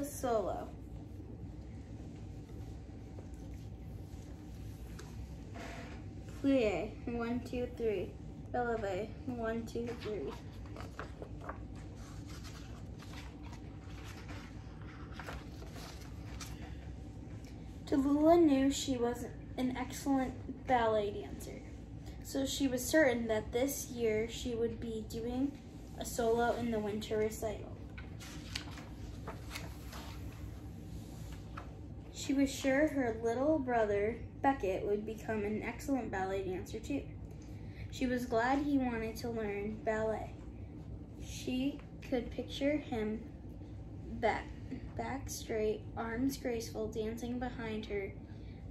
Tallulah's solo. Plie, 1, 2, 3. Releve, 1, 2, 3. Tallulah knew she was an excellent ballet dancer, so she was certain that this year she would be doing a solo in the winter recital. She was sure her little brother, Beckett, would become an excellent ballet dancer too. She was glad he wanted to learn ballet. She could picture him back straight, arms graceful, dancing behind her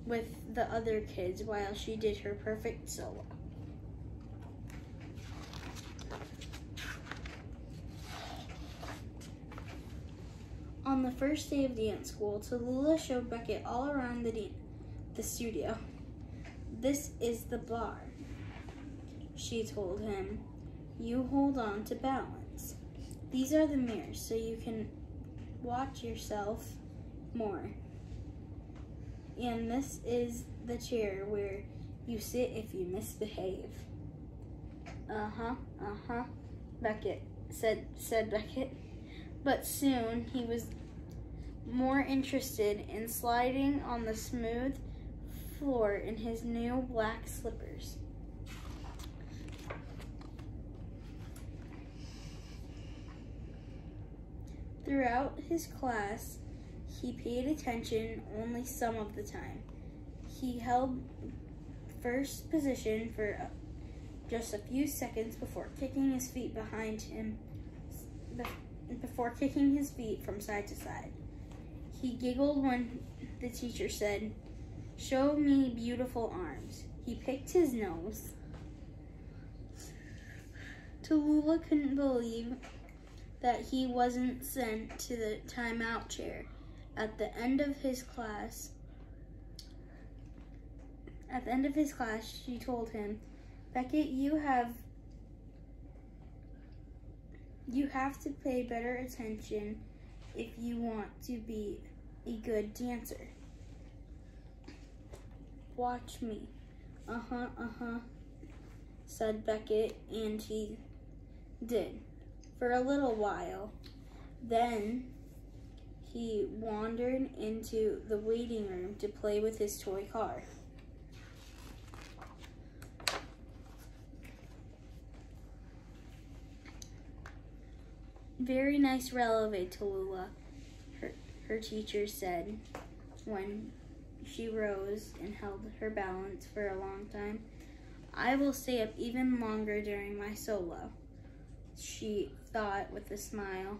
with the other kids while she did her perfect solo. On the first day of dance school, Tallulah showed Beckett all around the studio. "This is the bar," she told him. "You hold on to balance. These are the mirrors so you can watch yourself more. And this is the chair where you sit if you misbehave." Beckett said Beckett. But soon he was more interested in sliding on the smooth floor in his new black slippers. Throughout his class, he paid attention only some of the time. He held first position for just a few seconds before kicking his feet from side to side. He giggled when the teacher said, "Show me beautiful arms." He picked his nose. Tallulah couldn't believe that he wasn't sent to the timeout chair. At the end of his class, she told him, "Beckett, you have to pay better attention if you want to be a good dancer. Watch me." Said Beckett, and he did for a little while. Then he wandered into the waiting room to play with his toy car. "Very nice releve, Tallulah," her teacher said when she rose and held her balance for a long time. "I will stay up even longer during my solo," she thought with a smile.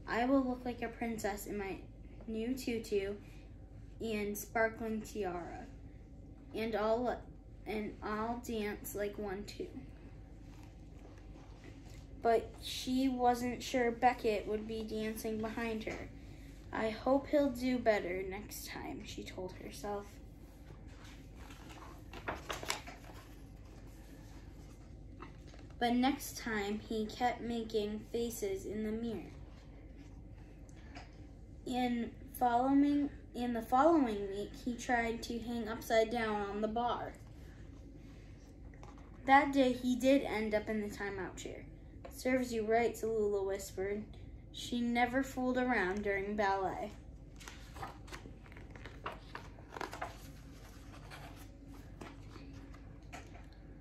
"I will look like a princess in my new tutu and sparkling tiara, and I'll dance like one too." But she wasn't sure Beckett would be dancing behind her. "I hope he'll do better next time," she told herself. But next time he kept making faces in the mirror. In the following week, he tried to hang upside down on the bar. That day, he did end up in the timeout chair. "Serves you right," Tallulah whispered. She never fooled around during ballet.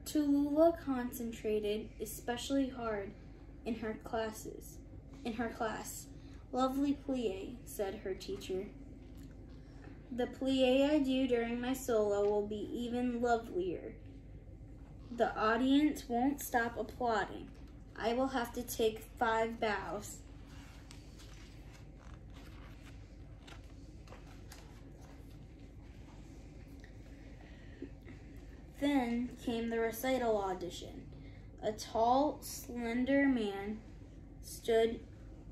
Tallulah concentrated especially hard in her class. "Lovely plie," said her teacher. "The plie I do during my solo will be even lovelier. The audience won't stop applauding. I will have to take 5 bows." Then came the recital audition. A tall, slender man stood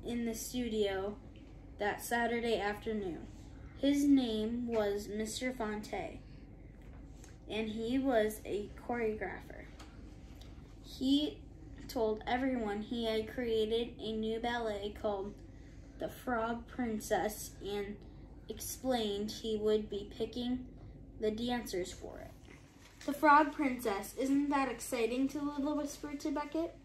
in the studio that Saturday afternoon. His name was Mr. Fonte, and he was a choreographer. He told everyone he had created a new ballet called the Frog Princess and explained he would be picking the dancers for it. The Frog Princess, isn't that exciting? Tallulah whispered to Beckett.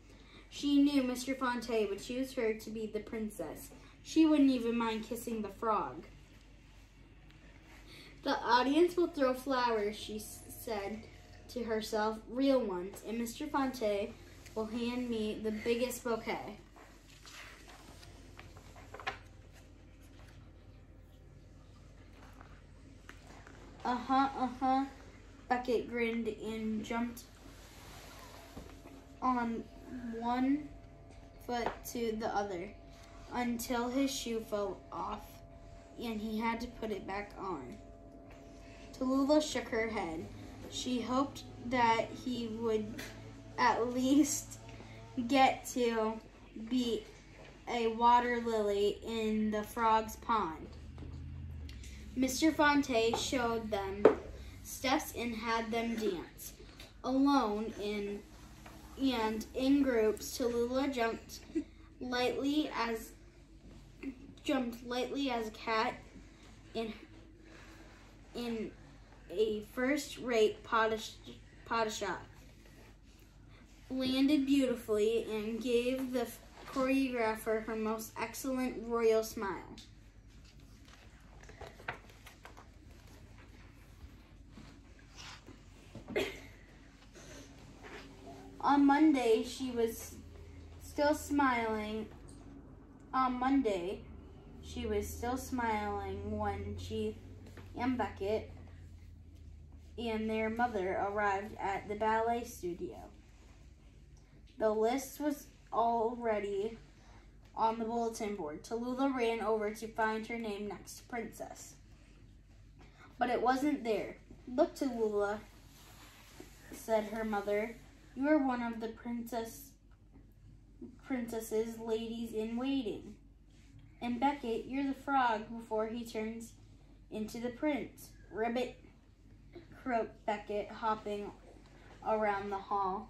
She knew Mr. Fonte would choose her to be the princess. She wouldn't even mind kissing the frog. The audience will throw flowers, she said to herself, real ones, and Mr. Fonte will hand me the biggest bouquet. Beckett grinned and jumped on one foot to the other until his shoe fell off and he had to put it back on. Tallulah shook her head. She hoped that he would at least get to be a water lily in the frog's pond. Mr. Fonte showed them steps and had them dance. Alone and in groups, Tallulah jumped lightly as a cat in a first-rate pot shot. Landed beautifully and gave the choreographer her most excellent royal smile. On Monday, she was still smiling when she and Beckett and their mother arrived at the ballet studio. The list was already on the bulletin board. Tallulah ran over to find her name next to Princess. But it wasn't there. Look, Tallulah, said her mother. You are one of the princess's ladies-in-waiting. And Beckett, you're the frog before he turns into the prince. Ribbit, croaked Beckett, hopping around the hall.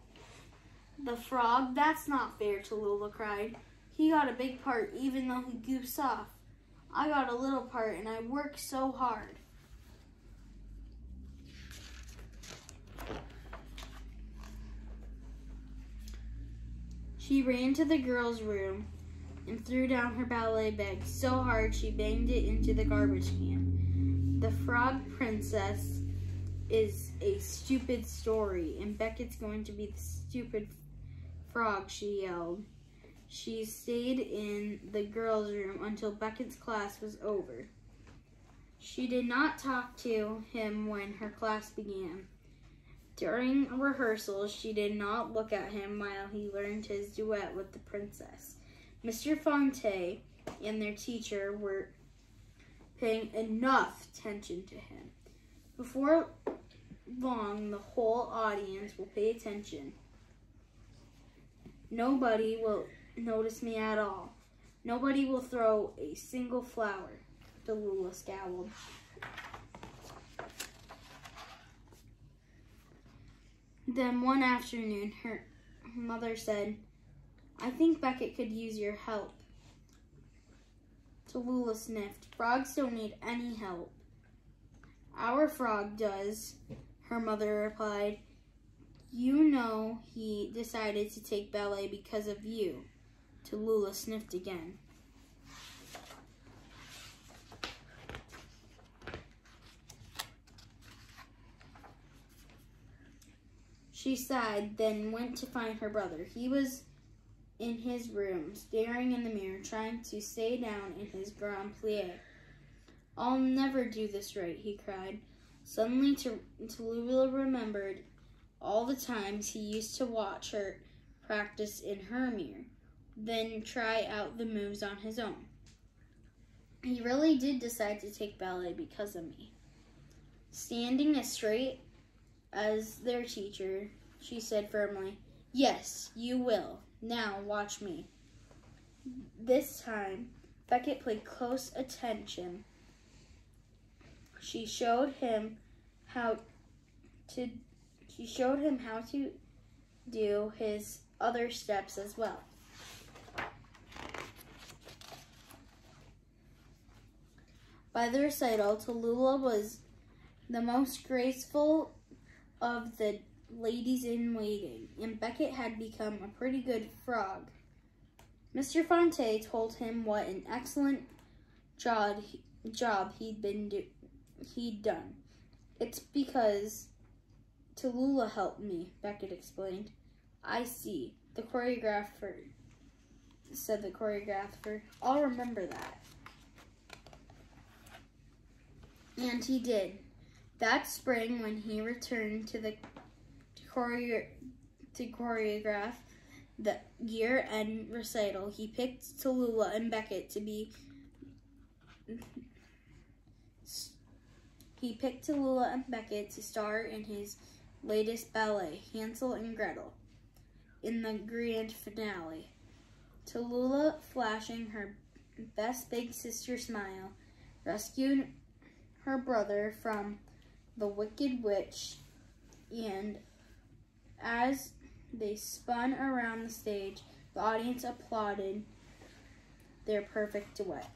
The frog? That's not fair, Tallulah cried. He got a big part even though he goofs off. I got a little part and I worked so hard. She ran to the girls' room and threw down her ballet bag so hard she banged it into the garbage can. The Frog Princess is a stupid story, and Beckett's going to be the stupid frog, she yelled. She stayed in the girls' room until Beckett's class was over. She did not talk to him when her class began. During rehearsals, she did not look at him while he learned his duet with the princess. Mr. Fonte and their teacher were paying enough attention to him. Before long, the whole audience will pay attention. Nobody will notice me at all. Nobody will throw a single flower, Tallulah scowled. Then one afternoon, her mother said, I think Beckett could use your help. Tallulah sniffed. Frogs don't need any help. Our frog does, her mother replied. You know he decided to take ballet because of you. Tallulah sniffed again. She sighed, then went to find her brother. He was in his room, staring in the mirror, trying to stay down in his grand plie. I'll never do this right, he cried. Suddenly, Tallulah remembered all the times he used to watch her practice in her mirror, then try out the moves on his own. He really did decide to take ballet because of me. Standing as straight as their teacher, she said firmly, Yes, you will. Now watch me. This time, Beckett paid close attention. She showed him how to do his other steps as well. By the recital, Tallulah was the most graceful of the ladies-in-waiting, and Beckett had become a pretty good frog. Mr. Fonte told him what an excellent job he'd done. It's because Tallulah helped me, Beckett explained. I see, said the choreographer. I'll remember that. And he did. That spring, when he returned to choreograph the year-end recital, he picked Tallulah and Beckett to be. He picked Tallulah and Beckett to star in his latest ballet, Hansel and Gretel, in the grand finale. Tallulah, flashing her best big sister smile, rescued her brother from the wicked witch, and as they spun around the stage, the audience applauded their perfect duet.